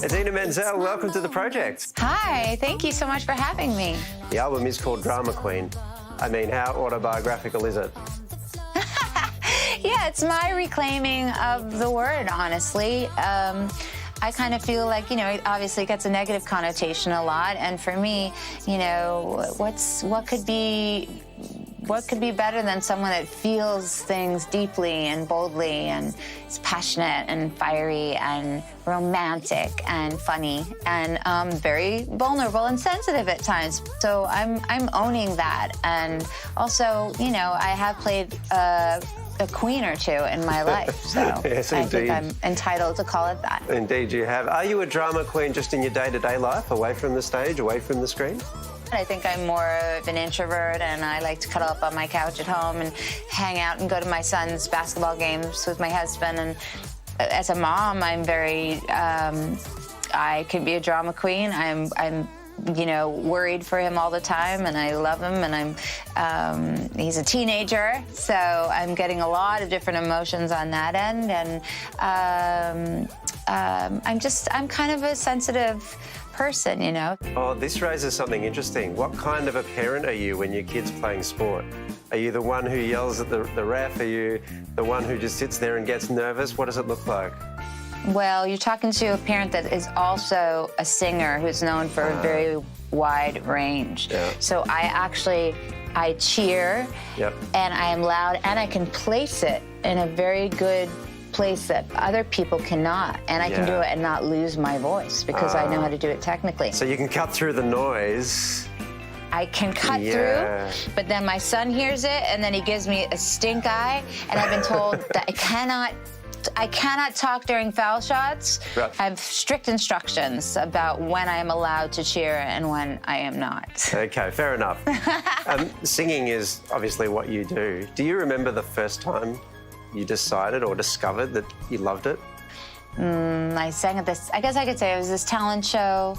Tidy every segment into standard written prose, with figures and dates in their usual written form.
Idina Menzel, welcome to the project. Hi, thank you so much for having me. The album is called Drama Queen. I mean, how autobiographical is it? Yeah, it's my reclaiming of the word, honestly. I kind of feel like, it obviously gets a negative connotation a lot, and for me, what could be better than someone that feels things deeply and boldly and is passionate and fiery and romantic and funny and very vulnerable and sensitive at times. So I'm owning that. And also, I have played a queen or two in my life, so yes, I indeed. think I'm entitled to call it that. Indeed you have. Are you a drama queen just in your day-to-day life, away from the stage, away from the screen? I think I'm more of an introvert, and I like to cuddle up on my couch at home and hang out and go to my son's basketball games with my husband. And as a mom, I'm very, I can be a drama queen. I'm worried for him all the time, and I love him, and he's a teenager, so I'm getting a lot of different emotions on that end, and I'm kind of a sensitive person, Oh, this raises something interesting. What kind of a parent are you when your kid's playing sport? Are you the one who yells at the ref? Are you the one who just sits there and gets nervous? What does it look like? Well, you're talking to a parent that is also a singer who's known for a very wide range. Yeah. So I cheer, Yep. and I am loud, and I can place it in a very good place that other people cannot. And I can do it and not lose my voice because I know how to do it technically. So you can cut through the noise. I can cut through, but then my son hears it, and then he gives me a stink eye, and I've been told that I cannot talk during foul shots. Right. I have strict instructions about when I am allowed to cheer and when I am not. Okay, fair enough. Singing is obviously what you do. Do you remember the first time you decided or discovered that you loved it? I sang at this, I guess I could say it was this talent show.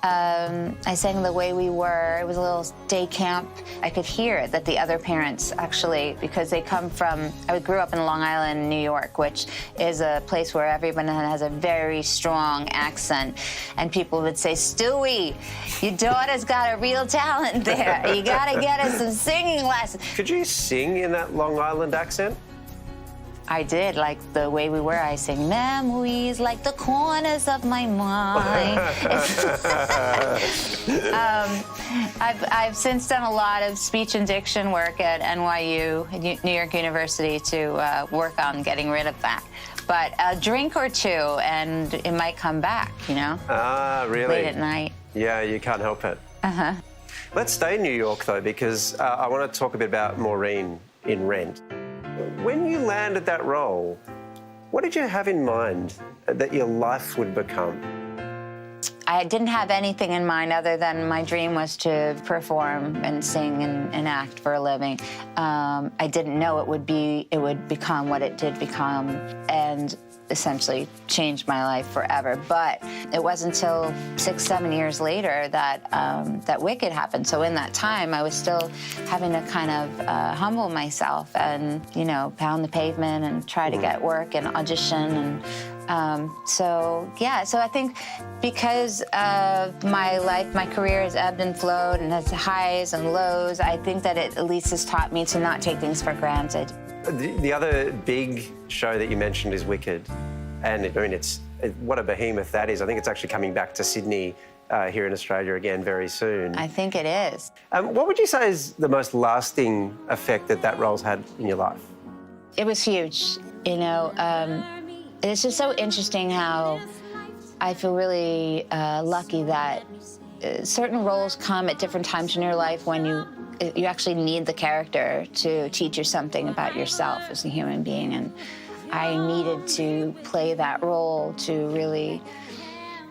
I sang The Way We Were. It was a little day camp. I could hear that the other parents actually, because they come from, I grew up in Long Island, New York, which is a place where everyone has a very strong accent. And people would say, Stewie, your daughter's got a real talent there. You gotta get her some singing lessons. Could you sing in that Long Island accent? I did, like The Way We Were. I sing memories like the corners of my mind. I've since done a lot of speech and diction work at NYU, New York University, to work on getting rid of that. But a drink or two, and it might come back, Ah, really? Late at night. Yeah, you can't help it. Uh-huh. Let's stay in New York, though, because I want to talk a bit about Maureen in Rent. When you landed that role, what did you have in mind that your life would become? I didn't have anything in mind other than my dream was to perform and sing and act for a living. I didn't know it would become what it did become, and essentially changed my life forever. But it wasn't until 6-7 years later that that Wicked happened. So in that time, I was still having to kind of humble myself and, pound the pavement and try to get work and audition. And so I think because of my life, my career has ebbed and flowed and has highs and lows, I think that it at least has taught me to not take things for granted. The other big show that you mentioned is Wicked, and what a behemoth that is. I think it's actually coming back to Sydney here in Australia again very soon. I think it is. What would you say is the most lasting effect that role's had in your life? It was huge, It's just so interesting how I feel really lucky that certain roles come at different times in your life when you actually need the character to teach you something about yourself as a human being. And I needed to play that role to really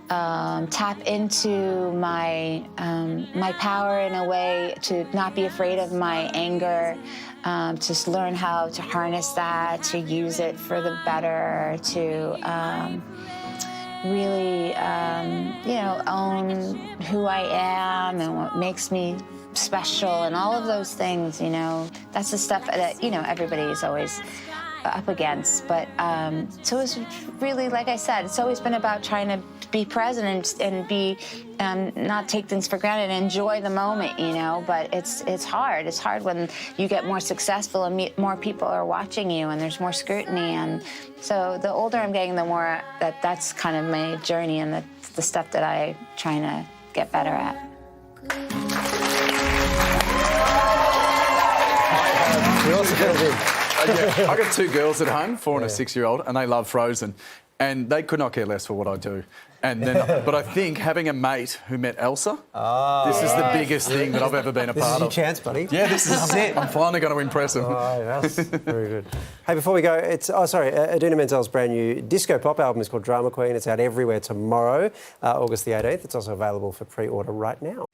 tap into my power in a way, to not be afraid of my anger, to learn how to harness that, to use it for the better, to really, own who I am and what makes me special and all of those things, That's the stuff that, everybody is always up against. But so it's really, like I said, it's always been about trying to be present and be not take things for granted and enjoy the moment, you know. But it's hard. It's hard when you get more successful and more people are watching you and there's more scrutiny. And so the older I'm getting, the more that's kind of my journey and the stuff that I'm trying to get better at. I got 2 girls at home, 4 and a 6-year-old, and they love Frozen, and they could not care less for what I do. And then, but I think having a mate who met Elsa, this is the biggest thing that I've ever been a part of. This is your chance, buddy. Yeah, this is it. I'm finally going to impress him. Oh, yes. Very good. Hey, before we go, Idina Menzel's brand new disco pop album is called Drama Queen. It's out everywhere tomorrow, August the 18th. It's also available for pre-order right now.